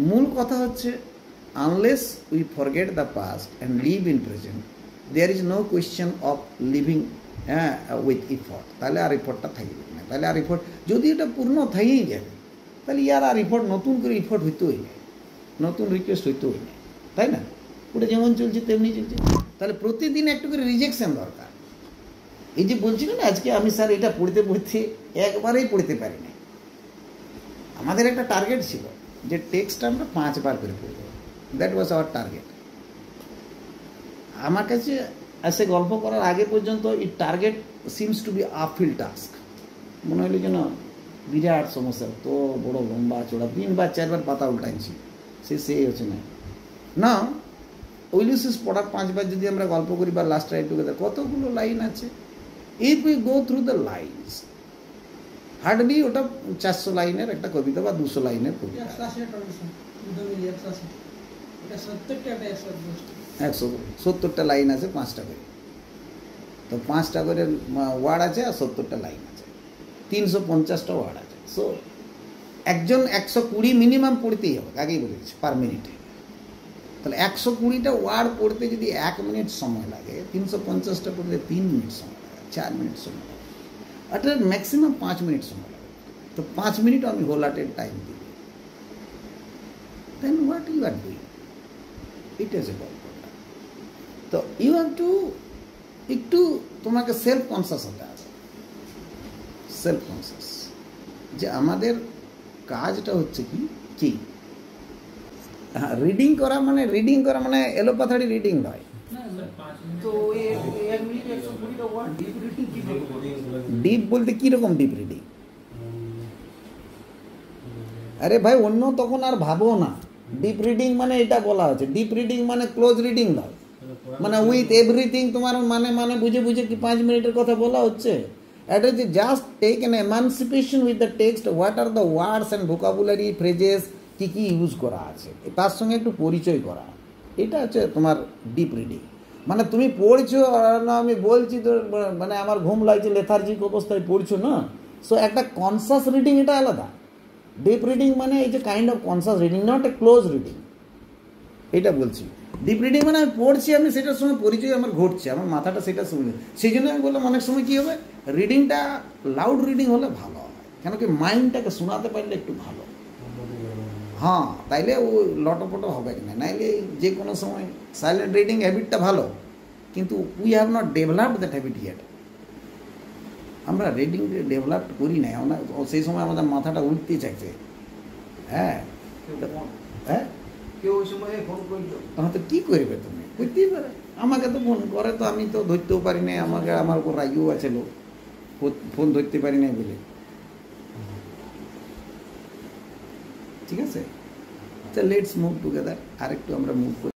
মূল কথা হচ্ছে unless we forget the past and live in present there is no question of living with effort, তাহলে আর ইফর্টটা থাকবে না। তাহলে আর ইফর্ট যদি এটা পূর্ণ থাকেই যাবে, তাহলে ইয়ার আর ইফর্ট নতুন করে ইফর্ট হইতেই নেই, নতুন রিকোয়েস্ট হইতেই নেই, তাই না? ওটা যেমন চলছে তেমনি চলছে। তাহলে প্রতিদিন একটু করে রিজেকশন দরকার। এই যে বলছিলেন না আজকে আমি স্যার এটা পড়তে পড়তে একবারেই পড়তে পারি না। আমাদের একটা টার্গেট ছিল যে টেক্সটটা আমরা 5 বার করে পড়ব, দ্যাট ওয়াজ আওয়ার টার্গেট। আমার কাছে এসে গল্প করার আগে পর্যন্ত এই target seems to be uphill task. মনে হলো যেন বিরাট সমস্যা, তো বড় লম্বা চড়া 3 বার 4 বার পাতা উল্টাইছি, সেই হচ্ছে না। না, উইলিসিস পড়ার 5 বার যদি আমরা গল্প করি বা লাস্ট রাইট টুগেদার, কতগুলো লাইন আছে। If we go through the lines, hardly ওটা 400 লাইনের একটা কবিতা বা 200 লাইনের কবিতা। 170টা লাইন আছে, 5টা করে, তো 5টা করে ওয়ার্ড আছে আর 70টা লাইন আছে, 350টা ওয়ার্ড আছে। সো একজন 120 মিনিমাম পড়তেই হবে, আগেই বলেছি, পার মিনিটে। তাহলে 120টা ওয়ার্ড পড়তে যদি 1 মিনিট সময় লাগে, 350টা পড়তে 3 মিনিট সময় লাগে, 4 মিনিট সময় লাগে, অর্থাৎ ম্যাক্সিমাম 5 মিনিট সময় লাগে। তো 5 মিনিট আমি হোল হার্টেড টাইম দিই, then what you are doing, it is a গল্পটা। তো ইউ হ্যাভ টু একটু তোমাকে সেলফ কনসাস হতে হবে, সেলফ কনসাস যে আমাদের কাজটা হচ্ছে কি রিডিং করা মানে এলোপাথারি রিডিং নয়। ডিপ বলতে কিরকম ডিপ রিডিং? আরে ভাই অন্য তখন আর ভাবো না। ডিপ রিডিং মানে এটা বলা হচ্ছে, ডিপ রিডিং মানে ক্লোজ রিডিং নয়, মানে উইথ এভরিথিং তোমার মানে বুঝে কি 5 মিনিটের কথা বলা হচ্ছে। এটা হচ্ছে just take an emancipation with the text, what are the words and vocabulary phrases, কি ইউজ করা আছে তার সঙ্গে একটু পরিচয় করা। এটা হচ্ছে তোমার ডিপ রিডিং। মানে তুমি পড়ছো না, আমি বলছি তো মানে আমার ঘুম লাগছে, লেথার্জিক অবস্থায় পড়ছো না, সো একটা কনসাস রিডিং, এটা আলাদা। ডিপ রিডিং মানে এই যে kind of conscious reading, not a close reading, এটা বলছি। ডিপ রিডিং মানে আমি পড়ছি, আমি সেটার সঙ্গে পরিচয় আমার ঘটছে, আমার মাথাটা সেটা শুনলে, সেই জন্য আমি বললাম অনেক সময় কী হবে, রিডিংটা লাউড রিডিং হলে ভালো হয়, কেন কি মাইন্ডটাকে শোনাতে পারলে একটু ভালো। হ্যাঁ, তাইলে ও লটপট হবে না, নাইলে যে কোনো সময় সাইলেন্ট রিডিং হ্যাবিটটা ভালো, কিন্তু we have not developed that habit yet. আমরা রিডিং ডেভেলপ করি নাই, আমরা সেই সময় আমাদের মাথাটা উঠতে চাইছে। হ্যাঁ হ্যাঁ, কেউ ওই সময় ফোন করলো, তখন তো কী করবে তুমি, বুঝতেই পারে। আমাকে তো ফোন করে, তো আমি তো ধরতেও পারি নাই, আমার উপর রাগিও আছে লোক, ফোন ধরতে পারি নাই বলে। ঠিক আছে, লেটস মুভ টুগেদার, আরেকটু আমরা মুভ করি।